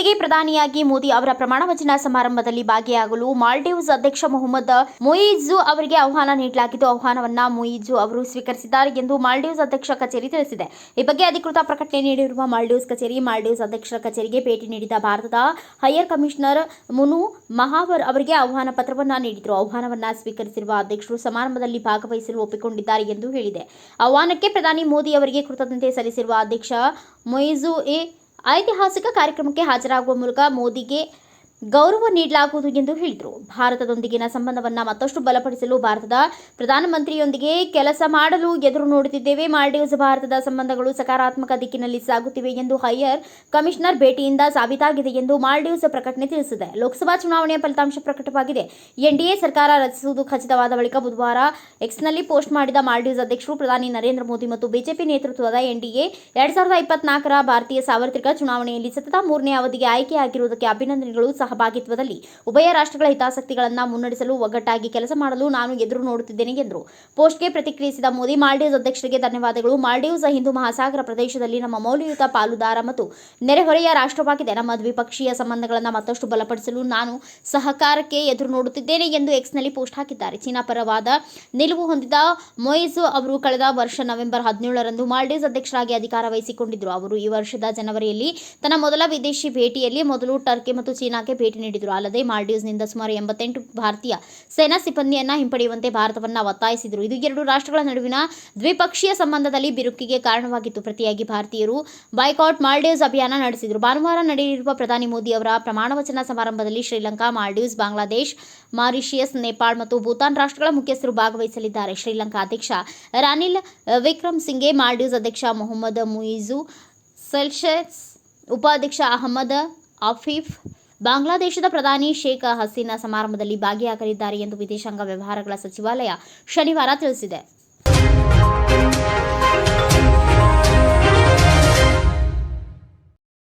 ಜೊತೆಗೆ ಪ್ರಧಾನಿಯಾಗಿ ಮೋದಿ ಅವರ ಪ್ರಮಾಣ ವಚನ ಸಮಾರಂಭದಲ್ಲಿ ಭಾಗಿಯಾಗಲು ಮಾಲ್ಡೀವ್ಸ್ ಅಧ್ಯಕ್ಷ ಮೊಹಮ್ಮದ್ ಮೊಯಿಜು ಅವರಿಗೆ ಆಹ್ವಾನ ನೀಡಲಾಗಿದ್ದು, ಆಹ್ವಾನವನ್ನ ಮೊಯಿಜು ಅವರು ಸ್ವೀಕರಿಸಿದ್ದಾರೆ ಎಂದು ಮಾಲ್ಡೀವ್ಸ್ ಅಧ್ಯಕ್ಷ ಕಚೇರಿ ತಿಳಿಸಿದೆ. ಈ ಬಗ್ಗೆ ಅಧಿಕೃತ ಪ್ರಕಟಣೆ ನೀಡಿರುವ ಮಾಲ್ಡೀವ್ಸ್ ಕಚೇರಿ, ಮಾಲ್ಡೀವ್ಸ್ ಅಧ್ಯಕ್ಷರ ಕಚೇರಿಗೆ ಭೇಟಿ ನೀಡಿದ ಭಾರತದ ಹೈಯರ್ ಕಮಿಷನರ್ ಮುನು ಮಹಾವರ್ ಅವರಿಗೆ ಆಹ್ವಾನ ಪತ್ರವನ್ನ ನೀಡಿದರು. ಆಹ್ವಾನವನ್ನ ಸ್ವೀಕರಿಸಿರುವ ಅಧ್ಯಕ್ಷರು ಸಮಾರಂಭದಲ್ಲಿ ಭಾಗವಹಿಸಲು ಒಪ್ಪಿಕೊಂಡಿದ್ದಾರೆ ಎಂದು ಹೇಳಿದೆ. ಆಹ್ವಾನಕ್ಕೆ ಪ್ರಧಾನಿ ಮೋದಿ ಅವರಿಗೆ ಕೃತಜ್ಞತೆ ಸಲ್ಲಿಸಿರುವ ಅಧ್ಯಕ್ಷ ಮೊಯಿಜು ಐತಿಹಾಸಿಕ ಕಾರ್ಯಕ್ರಮಕ್ಕೆ ಹಾಜರಾಗುವ ಮೂಲಕ ಮೋದಿಗೆ ಗೌರವ ನೀಡಲಾಗುವುದು ಎಂದು ಹೇಳಿದರು. ಭಾರತದೊಂದಿಗಿನ ಸಂಬಂಧವನ್ನು ಮತ್ತಷ್ಟು ಬಲಪಡಿಸಲು ಭಾರತದ ಪ್ರಧಾನಮಂತ್ರಿಯೊಂದಿಗೆ ಕೆಲಸ ಮಾಡಲು ಎದುರು ನೋಡುತ್ತಿದ್ದೇವೆ. ಮಾಲ್ಡೀವ್ಸ್ ಭಾರತದ ಸಂಬಂಧಗಳು ಸಕಾರಾತ್ಮಕ ದಿಕ್ಕಿನಲ್ಲಿ ಸಾಗುತ್ತಿವೆ ಎಂದು ಹೈಯರ್ ಕಮಿಷನರ್ ಭೇಟಿಯಿಂದ ಸಾಬೀತಾಗಿದೆ ಎಂದು ಮಾಲ್ಡೀವ್ಸ್ ಪ್ರಕಟಣೆ ತಿಳಿಸಿದೆ. ಲೋಕಸಭಾ ಚುನಾವಣೆಯ ಫಲಿತಾಂಶ ಪ್ರಕಟವಾಗಿದೆ. ಎನ್ಡಿಎ ಸರ್ಕಾರ ರಚಿಸುವುದು ಖಚಿತವಾದ ಬಳಿಕ ಬುಧವಾರ ಎಕ್ಸ್ನಲ್ಲಿ ಪೋಸ್ಟ್ ಮಾಡಿದ ಮಾಲ್ಡೀವ್ಸ್ ಅಧ್ಯಕ್ಷರು ಪ್ರಧಾನಿ ನರೇಂದ್ರ ಮೋದಿ ಮತ್ತು ಬಿಜೆಪಿ ನೇತೃತ್ವದ ಎನ್ಡಿಎ 2024ರ ಭಾರತೀಯ ಸಾರ್ವತ್ರಿಕ ಚುನಾವಣೆಯಲ್ಲಿ ಸತತ 3ನೇ ಅವಧಿಗೆ ಆಯ್ಕೆಯಾಗಿರುವುದಕ್ಕೆ ಅಭಿನಂದನೆಗಳು. ಸಹಭಾಗಿತ್ವದಲ್ಲಿ ಉಭಯ ರಾಷ್ಟ್ರಗಳ ಹಿತಾಸಕ್ತಿಗಳನ್ನು ಮುನ್ನಡೆಸಲು ಒಗ್ಗಟ್ಟಾಗಿ ಕೆಲಸ ಮಾಡಲು ನಾನು ಎದುರು ನೋಡುತ್ತಿದ್ದೇನೆ ಎಂದರು. ಪೋಸ್ಟ್ಗೆ ಪ್ರತಿಕ್ರಿಯಿಸಿದ ಮೋದಿ, ಮಾಲ್ಡೀವ್ಸ್ ಅಧ್ಯಕ್ಷರಿಗೆ ಧನ್ಯವಾದಗಳು. ಮಾಲ್ಡೀವ್ಸ್ ಹಿಂದೂ ಮಹಾಸಾಗರ ಪ್ರದೇಶದಲ್ಲಿ ನಮ್ಮ ಮೌಲ್ಯಯುತ ಪಾಲುದಾರ ಮತ್ತು ನೆರೆಹೊರೆಯ ರಾಷ್ಟ್ರವಾಗಿದೆ. ನಮ್ಮ ದ್ವಿಪಕ್ಷೀಯ ಸಂಬಂಧಗಳನ್ನು ಮತ್ತಷ್ಟು ಬಲಪಡಿಸಲು ನಾನು ಸಹಕಾರಕ್ಕೆ ಎದುರು ನೋಡುತ್ತಿದ್ದೇನೆ ಎಂದು ಎಕ್ಸ್ನಲ್ಲಿ ಪೋಸ್ಟ್ ಹಾಕಿದ್ದಾರೆ. ಚೀನಾ ಪರವಾದ ನಿಲುವು ಹೊಂದಿದ ಮೊಯಿಜು ಅವರು ಕಳೆದ ವರ್ಷ ನವೆಂಬರ್ 17ರಂದು ಮಾಲ್ಡೀವ್ಸ್ ಅಧ್ಯಕ್ಷರಾಗಿ ಅಧಿಕಾರ ವಹಿಸಿಕೊಂಡಿದ್ದರು. ಅವರು ಈ ವರ್ಷದ ಜನವರಿಯಲ್ಲಿ ತನ್ನ ಮೊದಲ ವಿದೇಶಿ ಭೇಟಿಯಲ್ಲಿ ಮೊದಲು ಟರ್ಕಿ ಮತ್ತು ಚೀನಾಕ್ಕೆ ಭೇಟಿ ನೀಡಿದರು. ಅಲ್ಲದೆ ಮಾಲ್ಡೀವ್ಸ್ನಿಂದ ಸುಮಾರು 88 ಭಾರತೀಯ ಸೇನಾ ಸಿಬ್ಬಂದಿಯನ್ನು ಹಿಂಪಡೆಯುವಂತೆ ಭಾರತವನ್ನು ಒತ್ತಾಯಿಸಿದರು. ಇದು ಎರಡು ರಾಷ್ಟ್ರಗಳ ನಡುವಿನ ದ್ವಿಪಕ್ಷೀಯ ಸಂಬಂಧದಲ್ಲಿ ಬಿರುಕಿಗೆ ಕಾರಣವಾಗಿತ್ತು. ಪ್ರತಿಯಾಗಿ ಭಾರತೀಯರು ಬಾಯ್ಕಾಟ್ ಮಾಲ್ಡೀವ್ಸ್ ಅಭಿಯಾನ ನಡೆಸಿದರು. ಭಾನುವಾರ ನಡೆಯಲಿರುವ ಪ್ರಧಾನಿ ಮೋದಿ ಅವರ ಪ್ರಮಾಣವಚನ ಸಮಾರಂಭದಲ್ಲಿ ಶ್ರೀಲಂಕಾ, ಮಾಲ್ಡೀವ್ಸ್, ಬಾಂಗ್ಲಾದೇಶ, ಮಾರಿಷಿಯಸ್, ನೇಪಾಳ ಮತ್ತು ಭೂತಾನ್ ರಾಷ್ಟ್ರಗಳ ಮುಖ್ಯಸ್ಥರು ಭಾಗವಹಿಸಲಿದ್ದಾರೆ. ಶ್ರೀಲಂಕಾ ಅಧ್ಯಕ್ಷ ರಾನಿಲ್ ವಿಕ್ರಮಸಿಂಘೆ, ಮಾಲ್ಡೀವ್ಸ್ ಅಧ್ಯಕ್ಷ ಮೊಹಮ್ಮದ್ ಮುಯಿಜು, ಸೆಲ್ಶಸ್ ಉಪಾಧ್ಯಕ್ಷ ಅಹಮದ್ ಆಫೀಫ್, ಬಾಂಗ್ಲಾದೇಶದ ಪ್ರಧಾನಿ ಶೇಖ್ ಹಸೀನಾ ಸಮಾರಂಭದಲ್ಲಿ ಭಾಗಿಯಾಗಲಿದ್ದಾರೆ ಎಂದು ವಿದೇಶಾಂಗ ವ್ಯವಹಾರಗಳ ಸಚಿವಾಲಯ ಶನಿವಾರ ತಿಳಿಸಿದೆ.